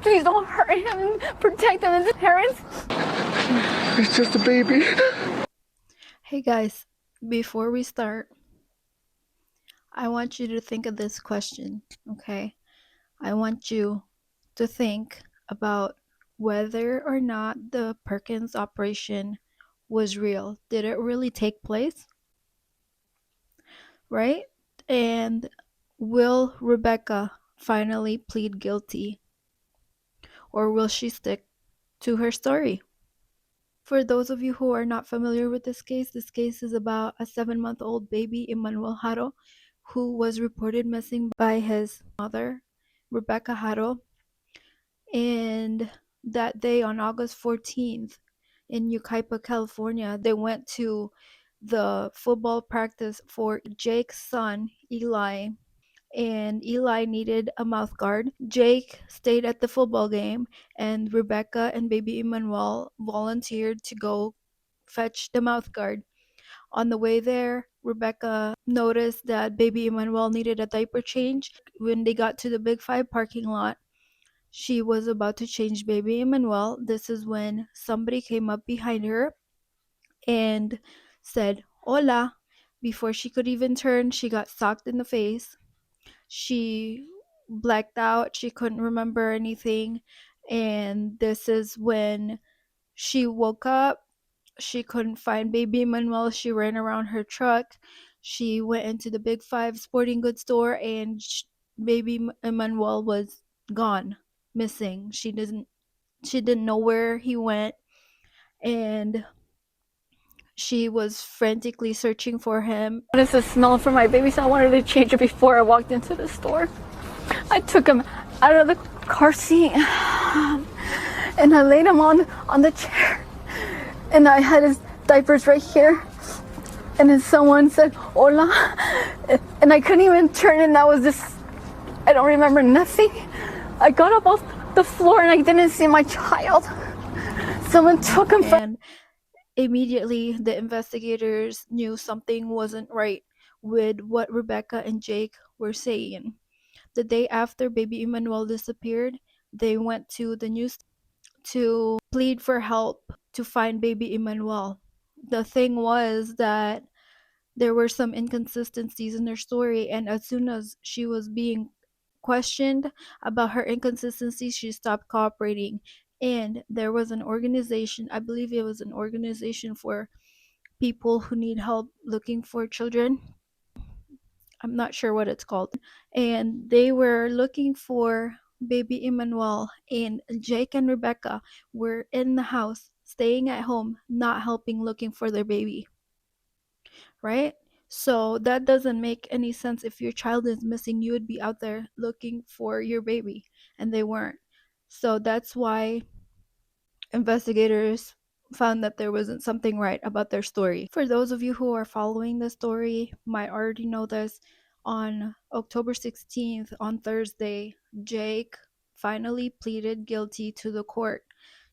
Please don't hurt him. Protect him and his parents. It's just a baby. Hey guys, before we start, I want you to think of this question, okay? I want you to think about whether or not the Perkins operation was real. Did it really take place? Right? And will Rebecca finally plead guilty? Or will she stick to her story? For those of you who are not familiar with this case is about a 7-month-old baby, Emmanuel Haro, who was reported missing by his mother, Rebecca Haro. And that day on August 14th in Yucaipa, California, they went to the football practice for Jake's son, Eli, and Eli needed a mouth guard. Jake stayed at the football game, and Rebecca and baby Emmanuel volunteered to go fetch the mouth guard. On the way there, Rebecca noticed that baby Emmanuel needed a diaper change. When they got to the Big Five parking lot, she was about to change baby Emmanuel. This is when somebody came up behind her and said, "Hola." Before she could even turn, she got socked in the face. She blacked out. She couldn't remember anything. And this is when she woke up. She couldn't find baby Emmanuel. She ran around her truck. She went into the Big Five sporting goods store, and baby Emmanuel was gone, missing. She didn't know where he went, and she was frantically searching for him. What is the smell for my baby? So I wanted to change it before I walked into the store. I took him out of the car seat and I laid him on the chair. And I had his diapers right here. And then someone said, "Hola." And I couldn't even turn, and that was just, I don't remember nothing. I got up off the floor and I didn't see my child. Someone took him from... And immediately the investigators knew something wasn't right with what Rebecca and Jake were saying. The day after baby Emmanuel disappeared, they went to the news to plead for help to find baby Emmanuel. The thing was that there were some inconsistencies in her story, and as soon as she was being questioned about her inconsistencies, she stopped cooperating. And there was an organization, I believe it was an organization for people who need help looking for children. I'm not sure what it's called. And they were looking for baby Emmanuel, and Jake and Rebecca were in the house, staying at home, not helping looking for their baby. Right? So that doesn't make any sense. If your child is missing, you would be out there looking for your baby, and they weren't. So that's why investigators found that there wasn't something right about their story. For those of you who are following the story, might already know this. On October 16th, on Thursday, Jake finally pleaded guilty to the court.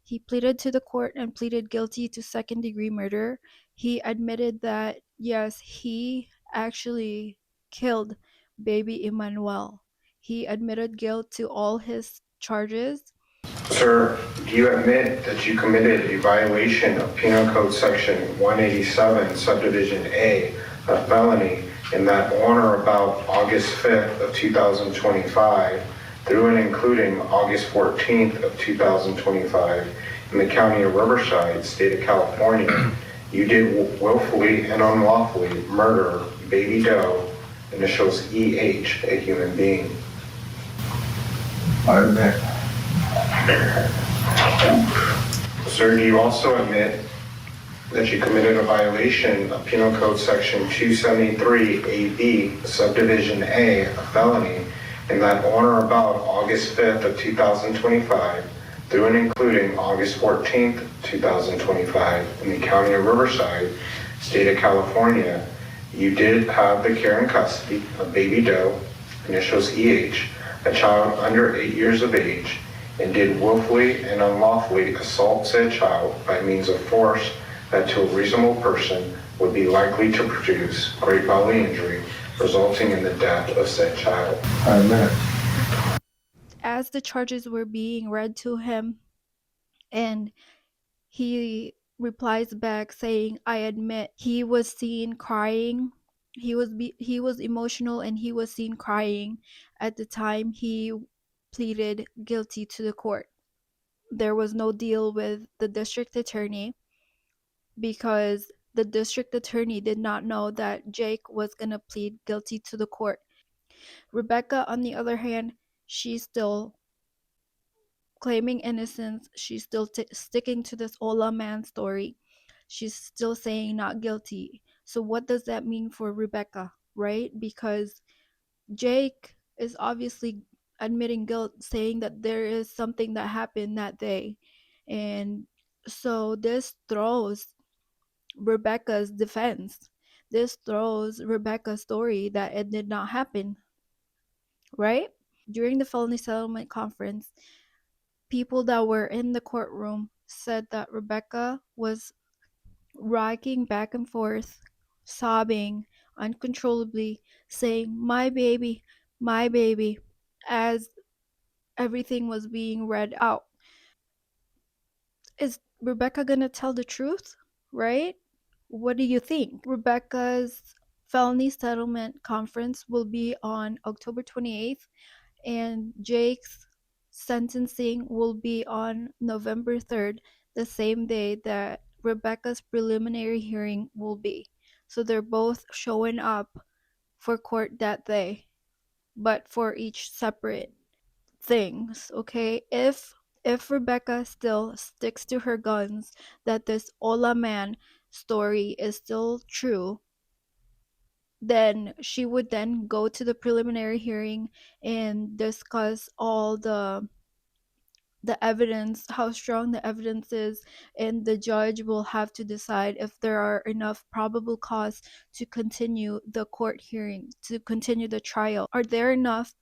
He pleaded to the court and pleaded guilty to second-degree murder. He admitted that, yes, he actually killed baby Emmanuel. He admitted guilt to all his charges. Sir, do you admit that you committed a violation of Penal Code Section 187, Subdivision A, a felony, in that on or about August 5th of 2025 through and including August 14th of 2025 in the County of Riverside, State of California, you did willfully and unlawfully murder baby Doe, initials EH, a human being? I admit. Sir, do you also admit that you committed a violation of Penal Code Section 273AB, Subdivision A, a felony, in that on or about August 5th of 2025 through and including August 14th, 2025 in the County of Riverside, State of California, you did have the care and custody of baby Doe, initials EH, a child under 8 years of age, and did willfully and unlawfully assault said child by means of force that to a reasonable person would be likely to produce great bodily injury, resulting in the death of said child. I admit. as the charges were being read to him, and he replies back saying, I admit, he was seen crying. He was emotional, and he was seen crying at the time he pleaded guilty to the court. There was no deal with the district attorney because the district attorney did not know that Jake was going to plead guilty to the court. Rebecca, on the other hand, she's still claiming innocence. She's still sticking to this Ola man story. She's still saying not guilty. So what does that mean for Rebecca, right? Because Jake is obviously admitting guilt, saying that there is something that happened that day. And so this throws Rebecca's defense. This throws Rebecca's story that it did not happen, right? During the felony settlement conference, people that were in the courtroom said that Rebecca was rocking back and forth, sobbing uncontrollably, saying, my baby, as everything was being read out. Is Rebecca gonna tell the truth, right? What do you think? Rebecca's felony settlement conference will be on October 28th, and Jake's sentencing will be on November 3rd, the same day that Rebecca's preliminary hearing will be. So they're both showing up for court that day, but for each separate things, okay? If Rebecca still sticks to her guns that this Ola man story is still true, then she would then go to the preliminary hearing and discuss all the evidence, how strong the evidence is, and the judge will have to decide if there are enough probable cause to continue the court hearing, to continue the trial. Are there enough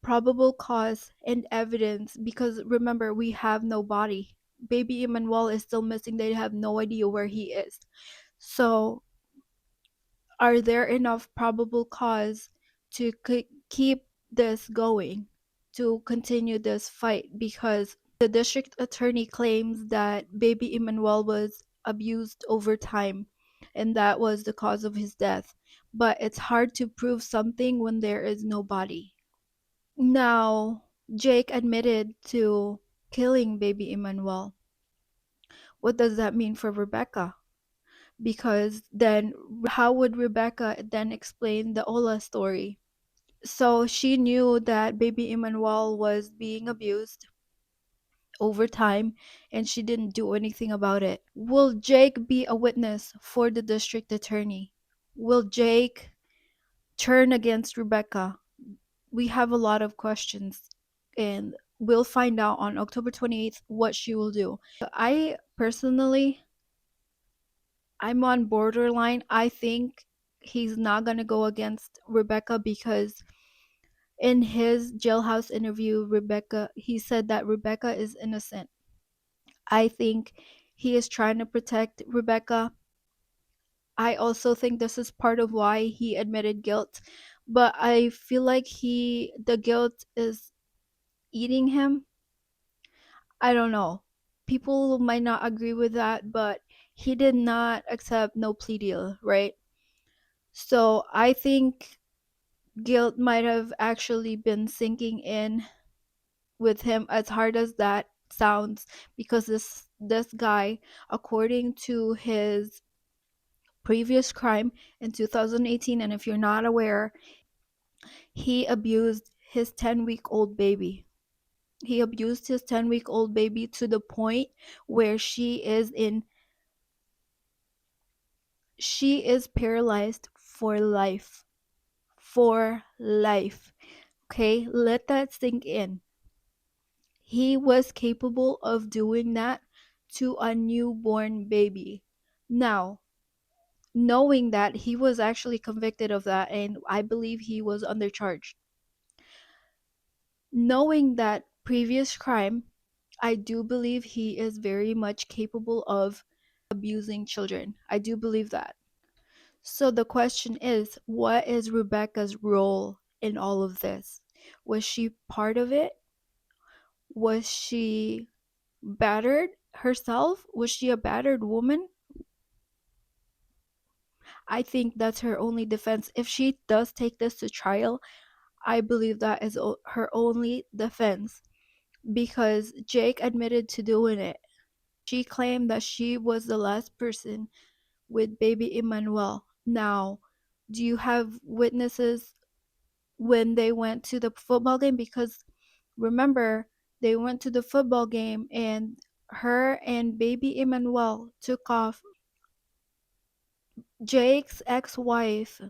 probable cause and evidence? Because remember, we have no body. Baby Emmanuel is still missing. They have no idea where he is. So are there enough probable cause to keep this going, to continue this fight? Because the district attorney claims that baby Emmanuel was abused over time and that was the cause of his death. But it's hard to prove something when there is no body. Now, Jake admitted to killing baby Emmanuel. What does that mean for Rebecca? Because then how would Rebecca then explain the Ola story? So she knew that baby Emmanuel was being abused over time and she didn't do anything about it. Will Jake be a witness for the district attorney? Will Jake turn against Rebecca? We have a lot of questions, and we'll find out on October 28th what she will do. I personally, I'm on borderline. I think he's not going to go against Rebecca because in his jailhouse interview, he said that Rebecca is innocent. I think he is trying to protect Rebecca. I also think this is part of why he admitted guilt, but I feel like the guilt is eating him. I don't know. People might not agree with that, but he did not accept no plea deal, right? So I think guilt might have actually been sinking in with him, as hard as that sounds, because this guy, according to his previous crime in 2018, and if you're not aware, he abused his 10-week-old baby. He abused his 10-week-old baby to the point where she is paralyzed for life. For life. Okay, let that sink in. He was capable of doing that to a newborn baby. Now, knowing that he was actually convicted of that, and I believe he was undercharged. Knowing that previous crime, I do believe he is very much capable of abusing children. I do believe that. So the question is, what is Rebecca's role in all of this? Was she part of it? Was she battered herself? Was she a battered woman? I think that's her only defense. If she does take this to trial, I believe that is her only defense, because Jake admitted to doing it. She claimed that she was the last person with baby Emmanuel. Now, do you have witnesses when they went to the football game? Because remember, they went to the football game and her and baby Emmanuel took off. Jake's ex-wife,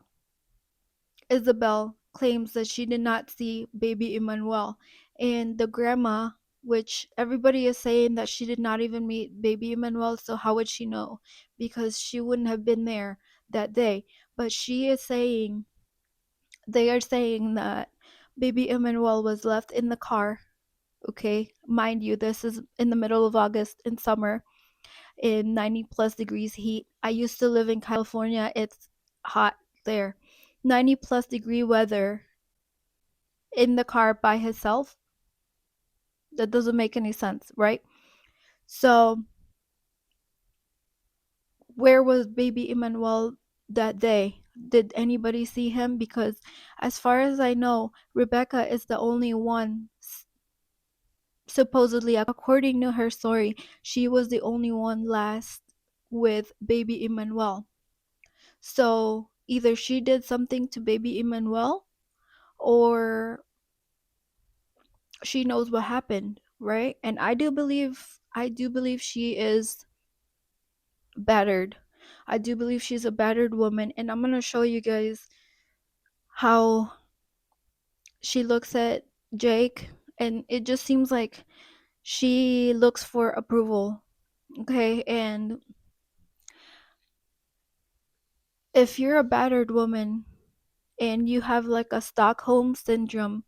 Isabel, claims that she did not see baby Emmanuel. And the grandma, which everybody is saying that she did not even meet baby Emmanuel, so how would she know? Because she wouldn't have been there that day. But they are saying that baby Emmanuel was left in the car. Okay, mind you, this is in the middle of August in summer in 90 plus degrees heat. I used to live in California. It's hot there. 90 plus degree weather in the car by himself. That doesn't make any sense, right? So, where was baby Emmanuel that day? Did anybody see him? Because as far as I know, Rebecca is the only one, supposedly, according to her story, she was the only one last with baby Emmanuel. So either she did something to baby Emmanuel, or she knows what happened, right? And I do believe she is battered. I do believe she's a battered woman, and I'm going to show you guys how she looks at Jake, and it just seems like she looks for approval. Okay? And if you're a battered woman and you have like a Stockholm syndrome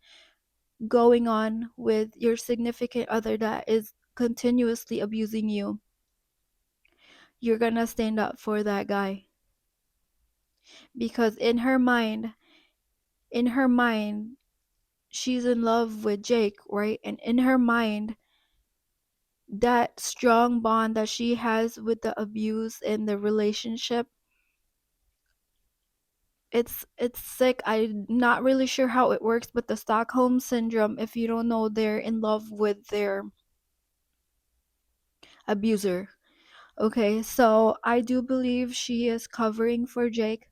going on with your significant other that is continuously abusing you, you're gonna stand up for that guy. Because in her mind, she's in love with Jake, right? And in her mind, that strong bond that she has with the abuse and the relationship, it's sick. I'm not really sure how it works, but the Stockholm syndrome, if you don't know, they're in love with their abuser. Okay, so I do believe she is covering for Jake.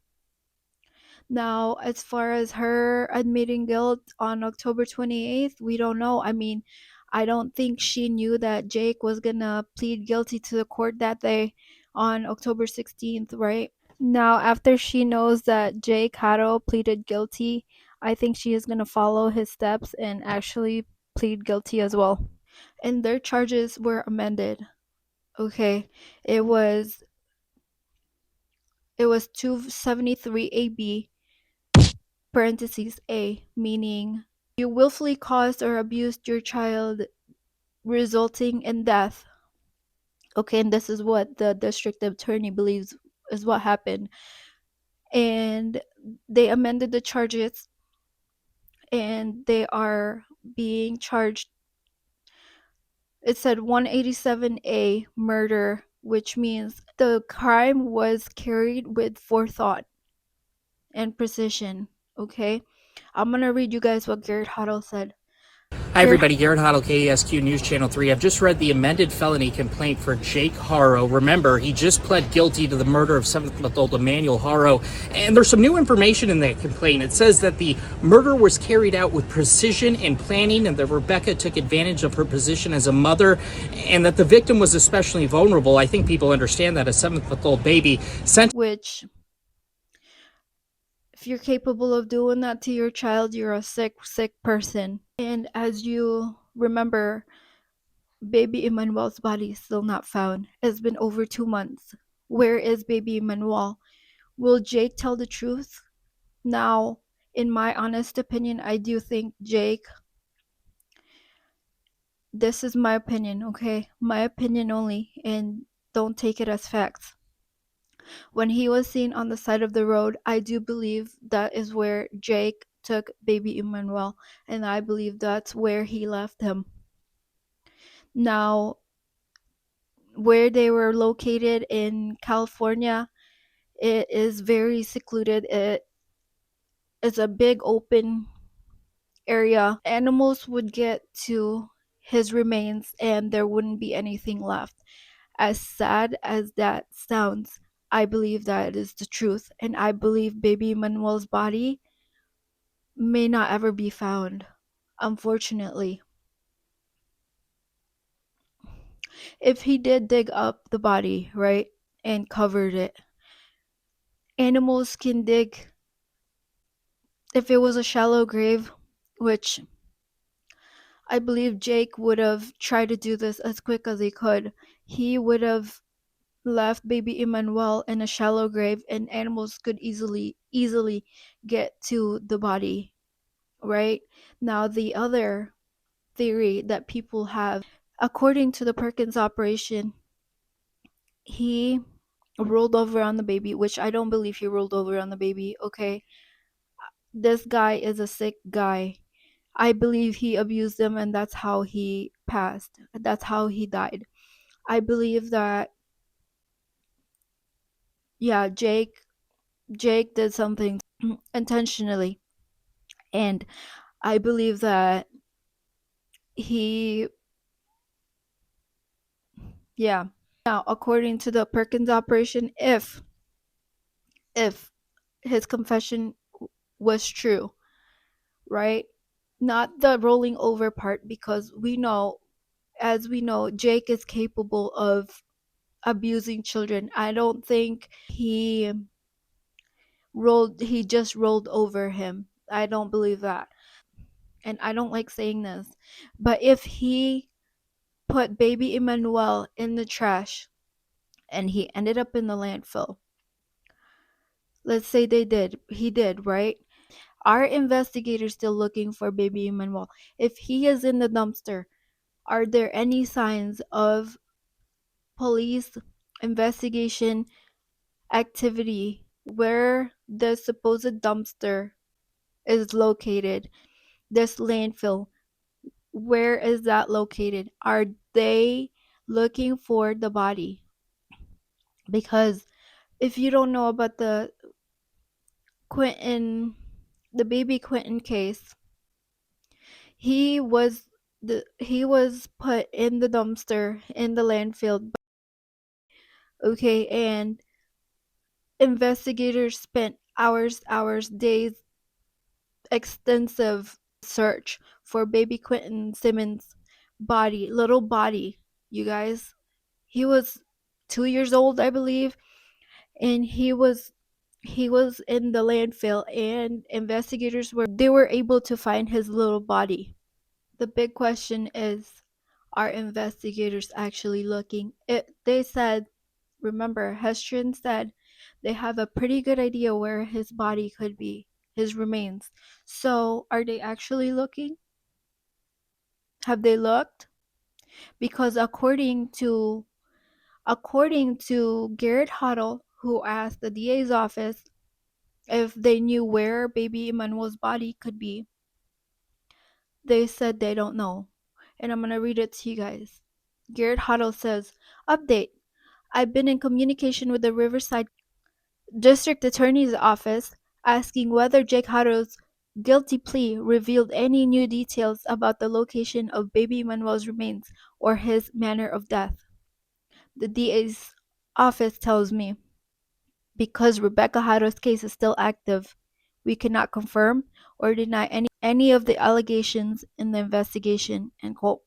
Now, as far as her admitting guilt on October 28th, we don't know. I mean, I don't think she knew that Jake was gonna plead guilty to the court that day on October 16th, right? Now, after she knows that Jake Haro pleaded guilty, I think she is gonna follow his steps and actually plead guilty as well. And their charges were amended. Okay, it was 273 AB parentheses A, meaning you willfully caused or abused your child resulting in death. Okay, and this is what the district attorney believes is what happened. And they amended the charges, and they are being charged. It said 187A murder, which means the crime was carried with forethought and precision. Okay, I'm gonna read you guys what Garrett Huddle said. Hi everybody, Garrett Hoddle, KESQ News Channel 3. I've just read the amended felony complaint for Jake Haro. Remember, he just pled guilty to the murder of 7-month-old Emmanuel Haro, and there's some new information in that complaint. It says that the murder was carried out with precision and planning, and that Rebecca took advantage of her position as a mother, and that the victim was especially vulnerable. I think people understand that a 7-month-old baby sent... Which, if you're capable of doing that to your child, you're a sick person. And as you remember, baby Emmanuel's body is still not found. It's been over 2 months. Where is baby Emmanuel? Will Jake tell the truth? Now, in my honest opinion, I do think Jake, this is my opinion, okay? My opinion only, and don't take it as facts. When he was seen on the side of the road, I do believe that is where Jake took baby Emmanuel, and I believe that's where he left him. Now, where they were located in California, it is very secluded. It is a big open area. Animals would get to his remains and there wouldn't be anything left. As sad as that sounds, I believe that is the truth, and I believe baby Manuel's body may not ever be found, unfortunately. If he did dig up the body, right, and covered it, animals can dig. If it was a shallow grave, which I believe Jake would have tried to do this as quick as he could, he would have left baby Emmanuel in a shallow grave and animals could easily get to the body, right? Now the other theory that people have, according to the Perkins operation, he rolled over on the baby, which I don't believe he rolled over on the baby, okay? This guy is a sick guy. I believe he abused them and that's how he passed. That's how he died. I believe that, yeah, Jake did something intentionally, and I believe that he, yeah. Now, according to the Perkins operation, if his confession was true, right? Not the rolling over part, because we know, as we know, Jake is capable of abusing children. I don't think he just rolled over him. I don't believe that. And I don't like saying this, but if he put baby Emmanuel in the trash and he ended up in the landfill, let's say he did, right? Are investigators still looking for baby Emmanuel? If he is in the dumpster, are there any signs of police investigation activity where the supposed dumpster is located? This landfill, where is that located? Are they looking for the body? Because if you don't know about Quentin, the baby Quentin case, he was he was put in the dumpster in the landfill. Okay, and investigators spent days, extensive search for baby Quentin Simmons' body, little body. You guys, he was 2 years old, I believe, and he was in the landfill, and investigators were able to find his little body. The big question is, are investigators actually looking? They said, remember, Hestrin said they have a pretty good idea where his body could be, his remains. So, are they actually looking? Have they looked? Because according to Garrett Huddle, who asked the DA's office if they knew where baby Emmanuel's body could be, they said they don't know. And I'm going to read it to you guys. Garrett Huddle says, update. I've been in communication with the Riverside District Attorney's Office asking whether Jake Haro's guilty plea revealed any new details about the location of baby Manuel's remains or his manner of death. The DA's office tells me, because Rebecca Haro's case is still active, we cannot confirm or deny any of the allegations in the investigation, end quote.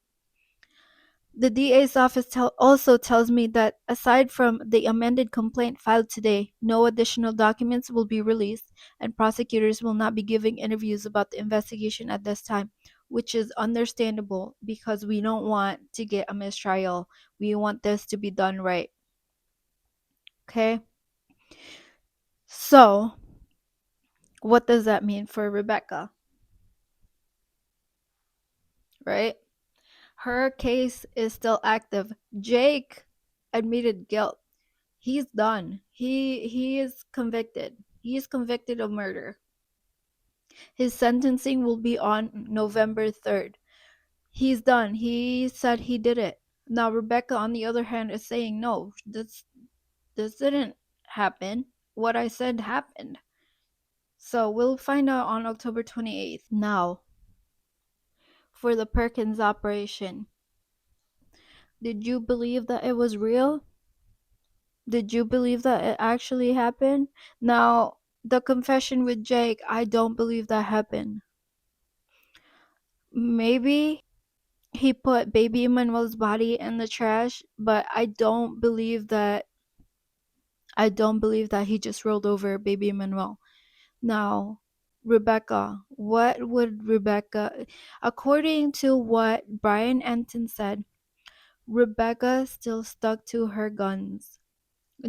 The DA's office also tells me that aside from the amended complaint filed today, no additional documents will be released and prosecutors will not be giving interviews about the investigation at this time, which is understandable because we don't want to get a mistrial. We want this to be done right. Okay? So, what does that mean for Rebecca? Right? Her case is still active. Jake admitted guilt. He's done. He is convicted. He is convicted of murder. His sentencing will be on November 3rd. He's done. He said he did it. Now Rebecca, on the other hand, is saying no, this didn't happen. What I said happened. So we'll find out on October 28th. Now, for the Perkins operation, did you believe that it was real? Did you believe that it actually happened? Now, the confession with Jake, I don't believe that happened. Maybe he put baby Emmanuel's body in the trash, but I don't believe that he just rolled over baby Emmanuel. Now, Rebecca, what would Rebecca, according to what Brian Anton said, Rebecca still stuck to her guns.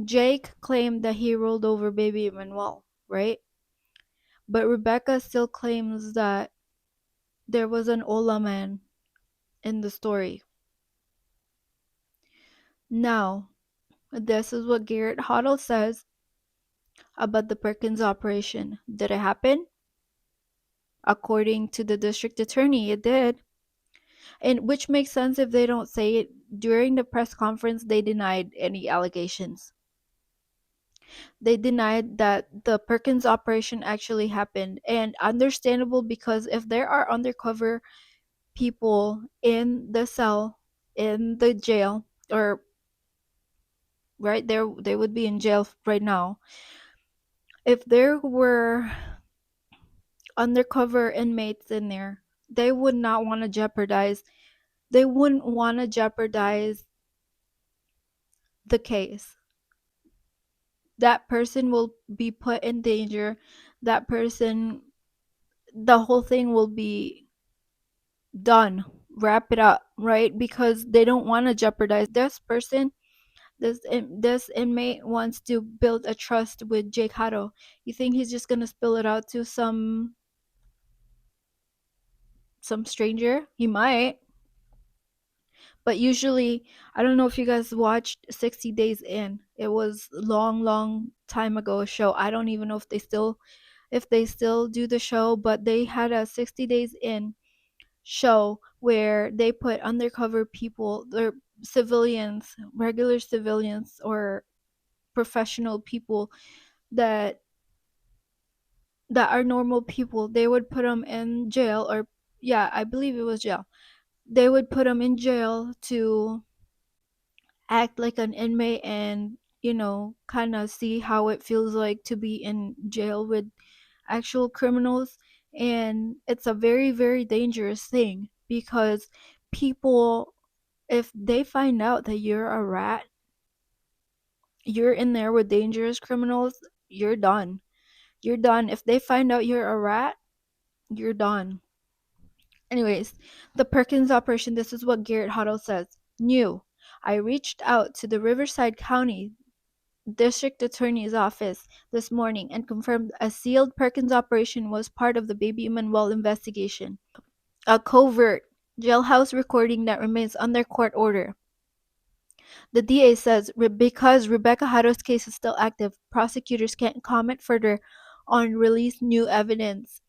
Jake claimed that he rolled over baby Emmanuel, right? But Rebecca still claims that there was an Ola man in the story. Now, this is what Garrett Hoddle says about the Perkins operation. Did it happen? According to the district attorney, it did. And which makes sense if they don't say it. During the press conference, they denied any allegations. They denied that the Perkins operation actually happened. And understandable, because if there are undercover people in the cell, in the jail, or right there, they would be in jail right now. If there were undercover inmates in there, they would not want to jeopardize, they wouldn't want to jeopardize the case. That person will be put in danger. That person, the whole thing will be done. Wrap it up, right? Because they don't want to jeopardize this person. This inmate wants to build a trust with Jake Haro. You think he's just gonna spill it out to some stranger? He might. But usually, I don't know if you guys watched 60 Days In. It was a long time ago, a show. I don't even know if they still do the show, but they had a 60 Days In show where they put undercover people, or civilians, regular civilians or professional people that are normal people. They would put them in jail, or yeah, I believe it was jail. They would put them in jail to act like an inmate and, kind of see how it feels like to be in jail with actual criminals. And it's a very, very dangerous thing, because people, if they find out that you're a rat, you're in there with dangerous criminals, you're done. You're done. If they find out you're a rat, you're done. Anyways, the Perkins operation, this is what Garrett Hoddle says. New. I reached out to the Riverside County District Attorney's Office this morning and confirmed a sealed Perkins operation was part of the baby Emmanuel investigation. A covert jailhouse recording that remains under court order. The DA says because Rebecca Haro's case is still active, prosecutors can't comment further on released new evidence.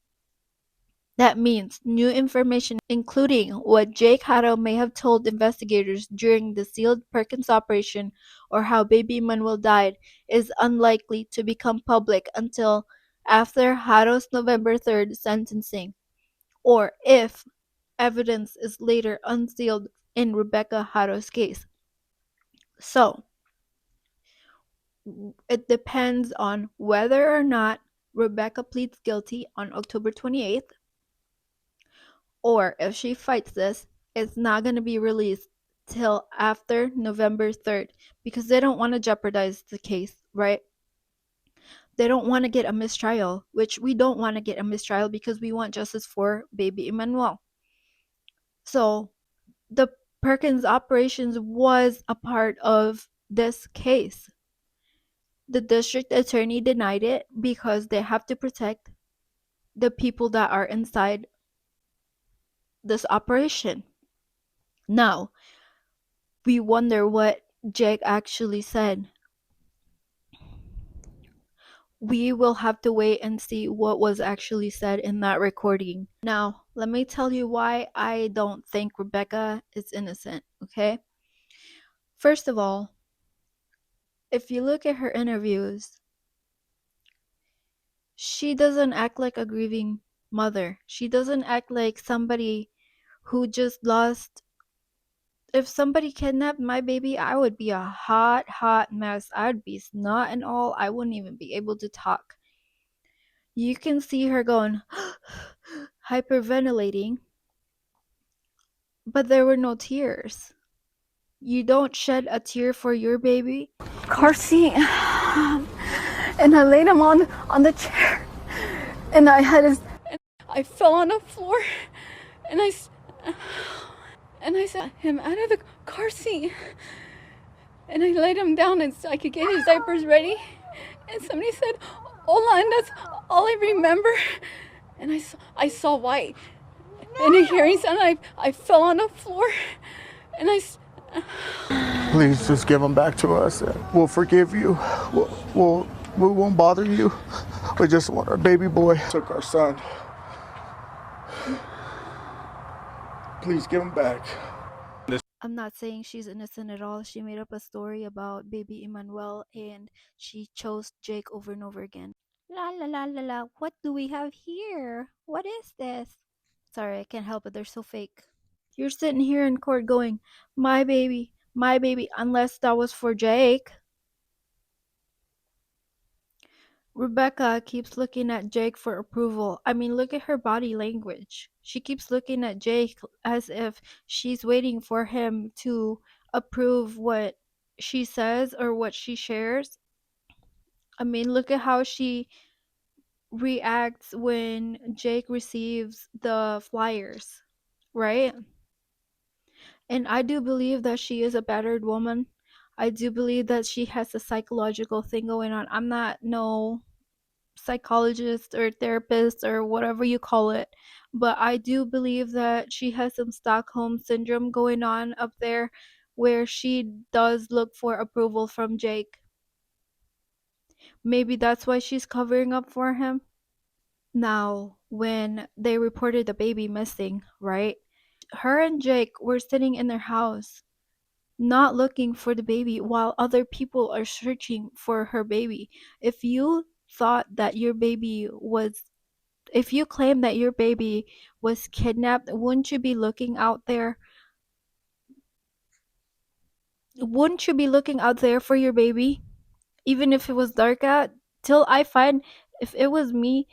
That means new information, including what Jake Haro may have told investigators during the sealed Perkins operation or how baby Emmanuel died, is unlikely to become public until after Haro's November 3rd sentencing, or if evidence is later unsealed in Rebecca Haro's case. So, it depends on whether or not Rebecca pleads guilty on October 28th, or if she fights this, it's not going to be released till after November 3rd, because they don't want to jeopardize the case, right? They don't want to get a mistrial, which we don't want to get a mistrial because we want justice for baby Emmanuel. So the Perkins operations was a part of this case. The district attorney denied it because they have to protect the people that are inside this operation. Now, we wonder what Jake actually said. we will have to wait and see what was actually said in that recording. Now, let me tell you why I don't think Rebecca is innocent, okay? First of all, if you look at her interviews, she doesn't act like a grieving mother. She doesn't act like somebody who just lost. If somebody kidnapped my baby, I would be a hot mess. I'd be snot and all. I wouldn't even be able to talk. You can see her going hyperventilating, but there were no tears. You don't shed a tear for your baby. Car seat, and I laid him on the chair, and I fell on the floor, and I said him out of the car seat, and I laid him down and so I could get his diapers ready, and somebody said, "Hola," and that's all I remember, and I saw white, and a hearing sound, I fell on the floor, and Please just give him back to us. We'll forgive you. We won't bother you. We just want our baby boy. Took our son. Please give him back. I'm not saying she's innocent at all. She made up a story about baby Emmanuel and she chose Jake over and over again. La la la la la, what do we have here? What is this? Sorry, I can't help it. They're so fake. You're sitting here in court going, my baby, unless that was for Jake. Rebecca keeps looking at Jake for approval. I mean, look at her body language. She keeps looking at Jake as if she's waiting for him to approve what she says or what she shares. I mean, look at how she reacts when Jake receives the flyers, right? And I do believe that she is a battered woman. I do believe that she has a psychological thing going on. I'm not no psychologist or therapist or whatever you call it, but I do believe that she has some Stockholm syndrome going on up there where she does look for approval from Jake. Maybe that's why she's covering up for him. Now, when they reported the baby missing, right? Her and Jake were sitting in their house not looking for the baby while other people are searching for her baby. If you thought that your baby was if you claim that your baby was kidnapped, wouldn't you be looking out there? Wouldn't you be looking out there for your baby? Even if it was dark out? If it was me,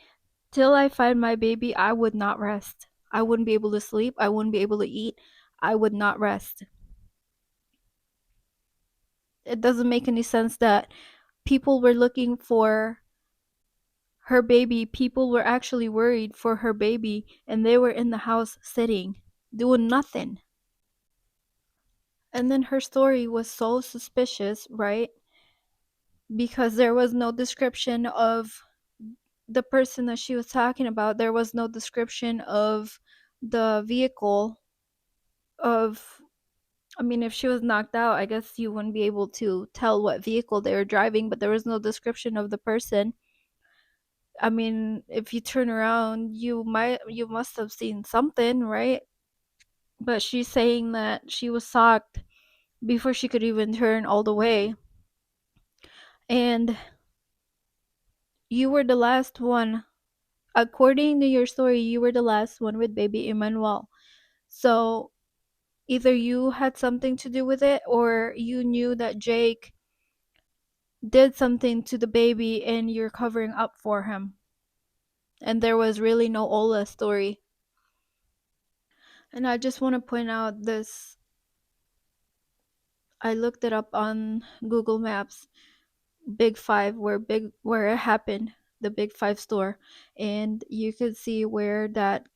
till I find my baby, I would not rest. I wouldn't be able to sleep. I wouldn't be able to eat. I would not rest. It doesn't make any sense that people were looking for her baby. People were actually worried for her baby, and they were in the house sitting, doing nothing. And then her story was so suspicious, right? Because there was no description of the person that she was talking about. There was no description of the vehicle I mean, if she was knocked out, I guess you wouldn't be able to tell what vehicle they were driving, but there was no description of the person. I mean, if you turn around, you must have seen something, right? But she's saying that she was shocked before she could even turn all the way. And you were the last one. According to your story, you were the last one with baby Emmanuel. So either you had something to do with it or you knew that Jake did something to the baby and you're covering up for him. And there was really no Ola story. And I just want to point out this. I looked it up on Google Maps. Big Five, where it happened, the Big Five store, and you could see where that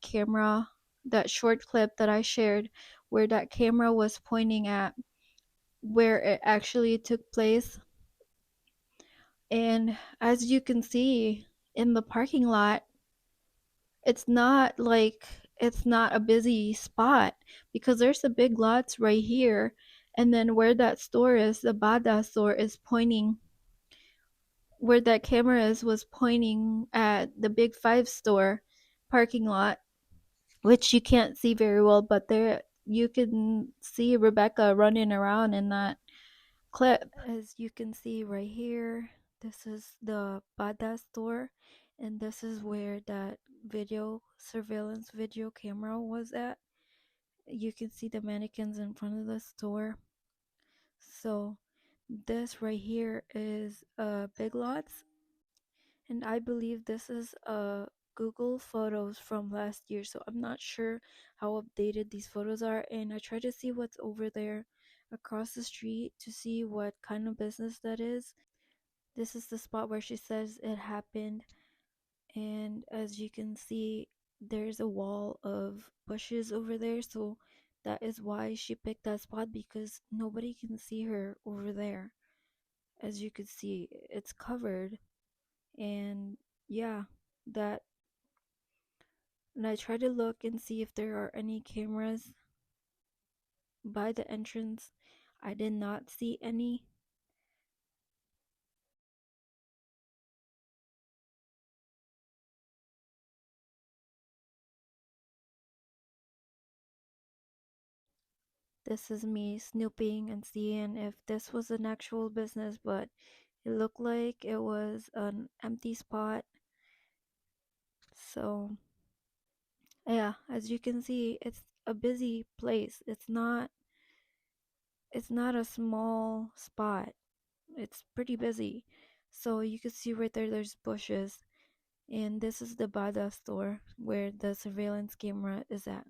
short clip that I shared, where that camera was pointing at where it actually took place. And as you can see in the parking lot, it's not a busy spot because there's a big lots right here, and then where that store is, the Bada store, is pointing where that camera is was pointing at the Big Five store parking lot, which you can't see very well, but there you can see Rebecca running around in that clip. As you can see right here, this is the Bada store, and this is where that surveillance video camera was at. You can see the mannequins in front of the store. So this right here is Big Lots, and I believe this is Google photos from last year, so I'm not sure how updated these photos are, and I try to see what's over there across the street to see what kind of business that is. This is the spot where she says it happened, and as you can see, there's a wall of bushes over there, so that is why she picked that spot, because nobody can see her over there. As you can see, it's covered, and yeah, that. And I try to look and see if there are any cameras by the entrance. I did not see any. This is me snooping and seeing if this was an actual business, but it looked like it was an empty spot. So yeah, as you can see, it's a busy place. It's not a small spot. It's pretty busy. So you can see right there, there's bushes. And this is the Bada store where the surveillance camera is at.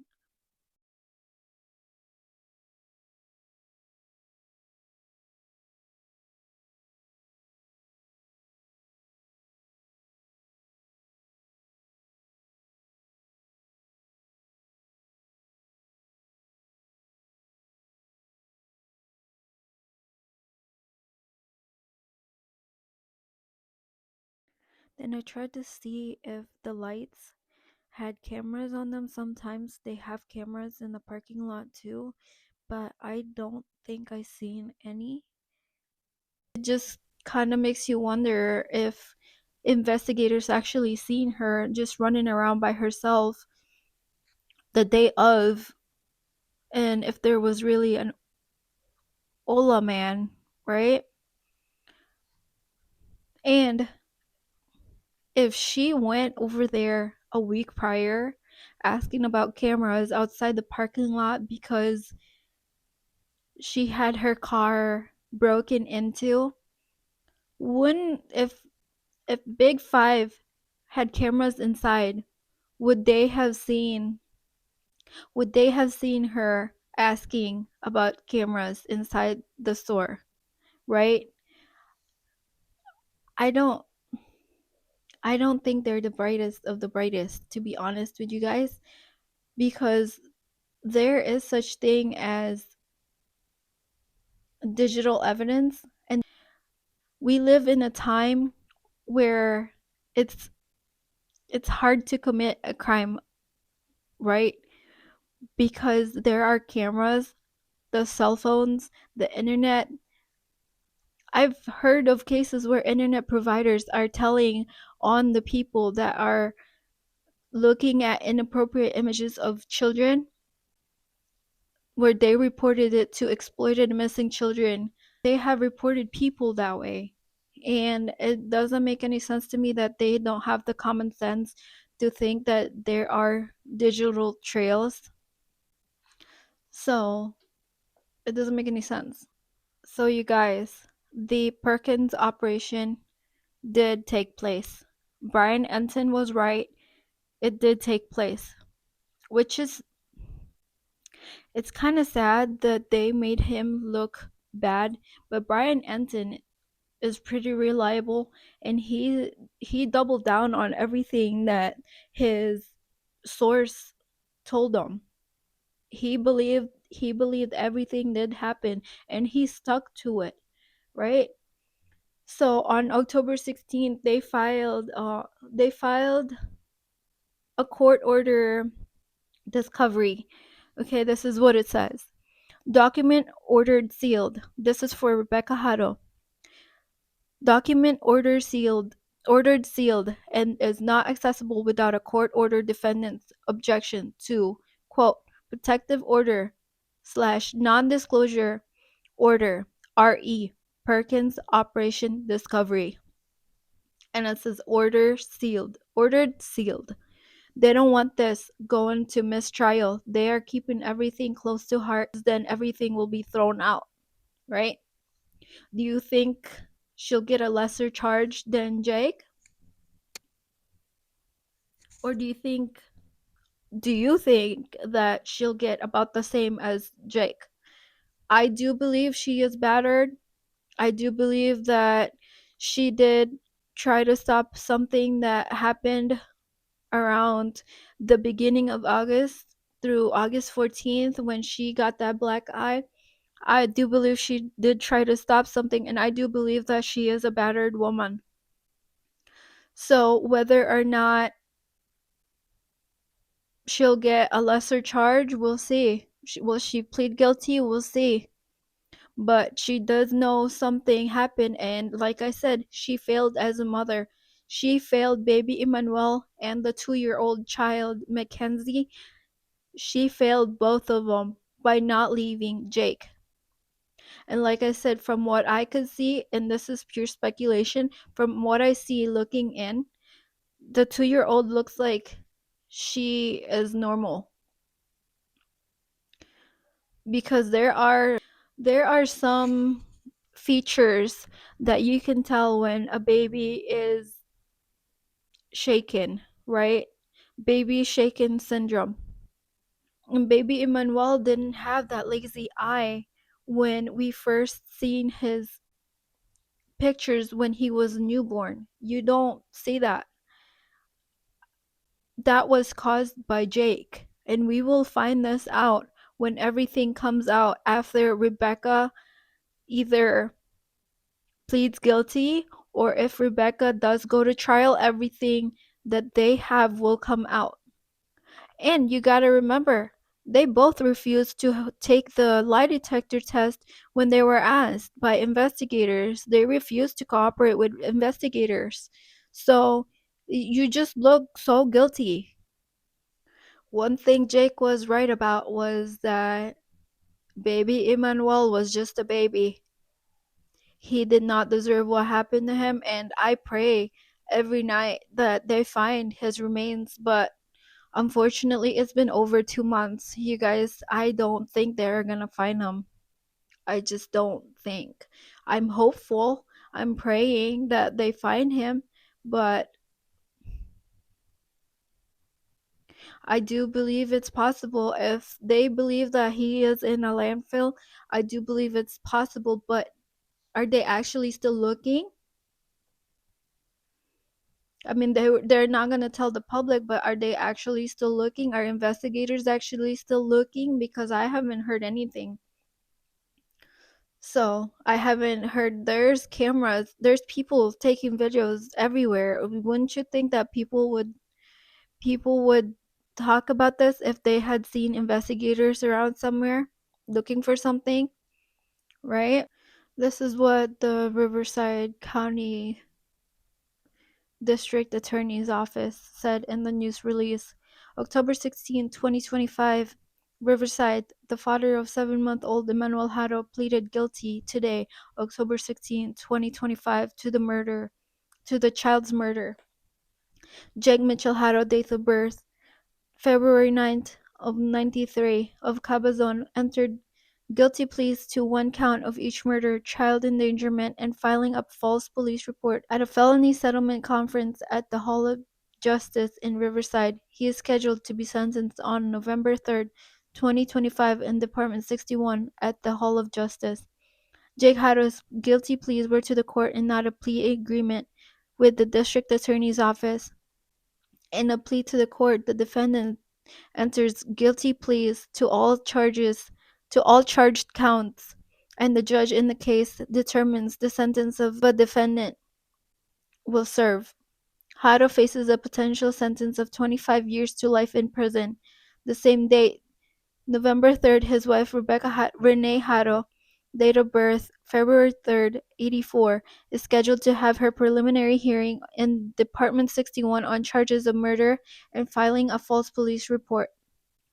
Then I tried to see if the lights had cameras on them. Sometimes they have cameras in the parking lot too, but I don't think I seen any. It just kind of makes you wonder if investigators actually seen her just running around by herself the day of, and if there was really an Ola man, right? And if she went over there a week prior asking about cameras outside the parking lot because she had her car broken into, wouldn't if Big Five had cameras inside, would they have seen her asking about cameras inside the store, right? I don't I don't think they're the brightest of the brightest, to be honest with you guys, because there is such thing as digital evidence, and we live in a time where it's hard to commit a crime, right? Because there are cameras, the cell phones, the internet. I've heard of cases where internet providers are telling on the people that are looking at inappropriate images of children, where they reported it to exploited missing children. They have reported people that way. And it doesn't make any sense to me that they don't have the common sense to think that there are digital trails. So it doesn't make any sense. So, you guys, the Perkins operation did take place. Brian Enton was right. It did take place, which is, it's kind of sad that they made him look bad, but Brian Enton is pretty reliable, and he doubled down on everything that his source told him. He believed everything did happen, and he stuck to it, right? So on October 16th, they filed a court order discovery. Okay, this is what it says. Document ordered sealed. This is for Rebecca Haro. Document ordered sealed and is not accessible without a court order defendant's objection to, quote, protective order / non-disclosure order, RE, Perkins Operation Discovery. And it says ordered sealed. They don't want this going to mistrial. They are keeping everything close to heart, then everything will be thrown out, right? Do you think she'll get a lesser charge than Jake? Or do you think that she'll get about the same as Jake? I do believe she is battered. I do believe that she did try to stop something that happened around the beginning of August through August 14th when she got that black eye. I do believe she did try to stop something, and I do believe that she is a battered woman. So whether or not she'll get a lesser charge, we'll see. Will she plead guilty? We'll see. But she does know something happened, and like I said, she failed as a mother. She failed baby Emmanuel and the 2-year-old child Mackenzie. She failed both of them by not leaving Jake. And like I said, from what I could see, and this is pure speculation, from what I see looking in, the 2-year-old looks like she is normal. Because there are some features that you can tell when a baby is shaken, right? Baby shaken syndrome. And baby Emmanuel didn't have that lazy eye when we first seen his pictures when he was newborn. You don't see that. That was caused by Jake. And we will find this out when everything comes out after Rebecca either pleads guilty, or if Rebecca does go to trial, everything that they have will come out. And you gotta remember, they both refused to take the lie detector test when they were asked by investigators. They refused to cooperate with investigators. So you just look so guilty. One thing Jake was right about was that baby Emmanuel was just a baby. He did not deserve what happened to him, and I pray every night that they find his remains, but unfortunately it's been over 2 months. You guys, I don't think they're gonna find him. I just don't think. I'm hopeful, I'm praying that they find him, but I do believe it's possible. If they believe that he is in a landfill, I do believe it's possible, but are they actually still looking? I mean, they're not gonna tell the public, but are they actually still looking? Are investigators actually still looking? Because I haven't heard anything. So I haven't heard. There's cameras, there's people taking videos everywhere. Wouldn't you think that people would talk about this if they had seen investigators around somewhere looking for something, right? This is what the Riverside County District Attorney's Office said in the news release. October 16, 2025, Riverside, the father of 7-month-old Emmanuel Haro pleaded guilty today, October 16, 2025, to the child's murder. Jake Mitchell Haro, date of birth, February 9th of 93, of Cabazon, entered guilty pleas to 1 count of each murder, child endangerment, and filing a false police report at a felony settlement conference at the Hall of Justice in Riverside. He is scheduled to be sentenced on November 3rd, 2025 in Department 61 at the Hall of Justice. Jake Haro's guilty pleas were to the court and not a plea agreement with the district attorney's office. In a plea to the court, the defendant enters guilty pleas to all charged counts, and the judge in the case determines the sentence of the defendant will serve. Haro faces a potential sentence of 25 years to life in prison. The same date, November 3rd, his wife Renee Haro date of birth February 3rd, 84, is scheduled to have her preliminary hearing in Department 61 on charges of murder and filing a false police report.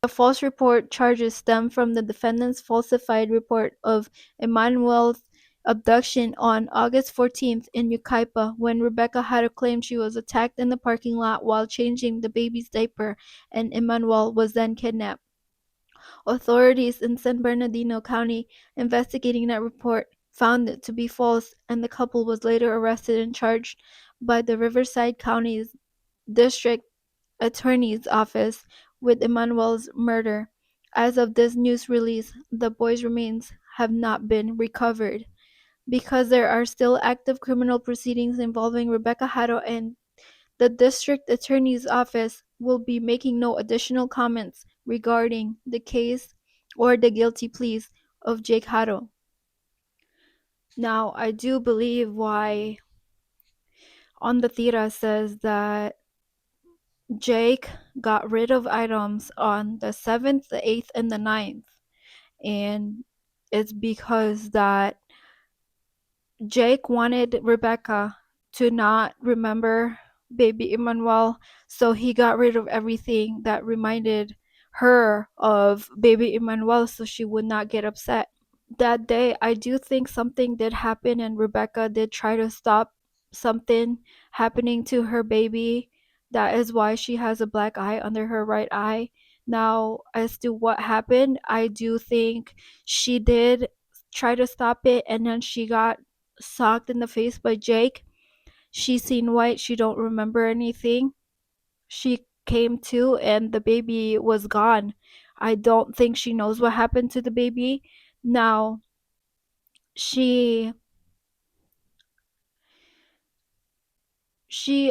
The false report charges stem from the defendant's falsified report of Emmanuel's abduction on August 14th in Yucaipa, when Rebecca Haro claimed she was attacked in the parking lot while changing the baby's diaper, and Emmanuel was then kidnapped. Authorities in San Bernardino County investigating that report found it to be false, and the couple was later arrested and charged by the Riverside County's District Attorney's Office with Emmanuel's murder. As of this news release, the boy's remains have not been recovered. Because there are still active criminal proceedings involving Rebecca Haro, and the District Attorney's Office will be making no additional comments regarding the case or the guilty pleas of Jake Haro. Now, I do believe why on the tira says that Jake got rid of items on the 7th, the 8th, and the 9th. And it's because that Jake wanted Rebecca to not remember baby Emmanuel, so he got rid of everything that reminded her of baby Emmanuel so she would not get upset. That day, I do think something did happen, and Rebecca did try to stop something happening to her baby. That is why she has a black eye under her right eye. Now, as to what happened, I do think she did try to stop it, and then she got socked in the face by Jake. She seen white, she don't remember anything. She came to and the baby was gone. I don't think she knows what happened to the baby. Now,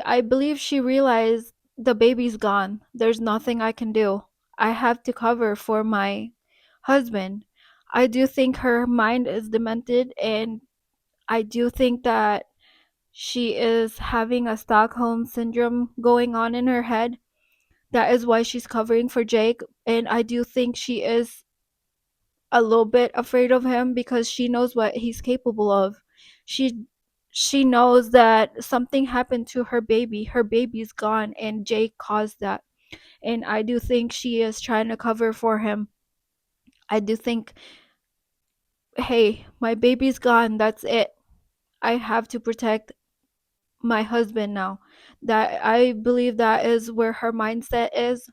I believe she realized the baby's gone. There's nothing I can do. I have to cover for my husband. I do think her mind is demented, and I do think that she is having a Stockholm syndrome going on in her head. That is why she's covering for Jake, and I do think she is a little bit afraid of him because she knows what he's capable of. She she knows that something happened to her baby. Her baby's gone and Jake caused that. And I do think she is trying to cover for him. I do think, hey, my baby's gone. That's it. I have to protect my husband now. That I believe that is where her mindset is.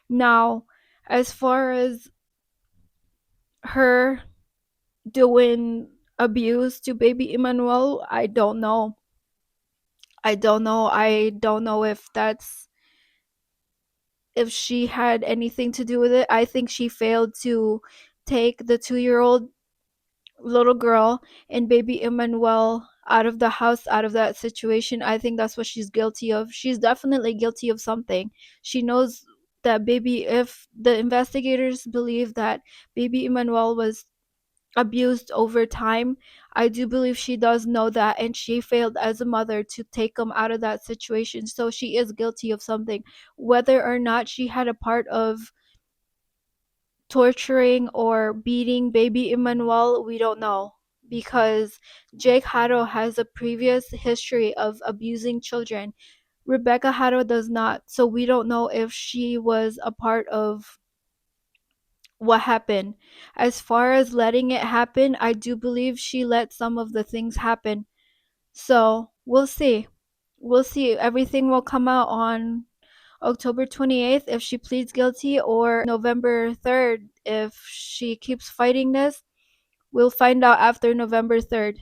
Now, as far as her doing abuse to baby Emmanuel, I don't know. I don't know. I don't know if she had anything to do with it. I think she failed to take the 2-year-old little girl and baby Emmanuel out of the house, out of that situation. I think that's what she's guilty of. She's definitely guilty of something. She knows that baby, if the investigators believe that baby Emmanuel was abused over time, I do believe she does know that, and she failed as a mother to take him out of that situation. So she is guilty of something. Whether or not she had a part of torturing or beating baby Emmanuel, we don't know, because Jake Haro has a previous history of abusing children. Rebecca Haro does not, so we don't know if she was a part of what happened. As far as letting it happen, I do believe she let some of the things happen. So we'll see. We'll see. Everything will come out on October 28th if she pleads guilty, or November 3rd if she keeps fighting this. We'll find out after November 3rd.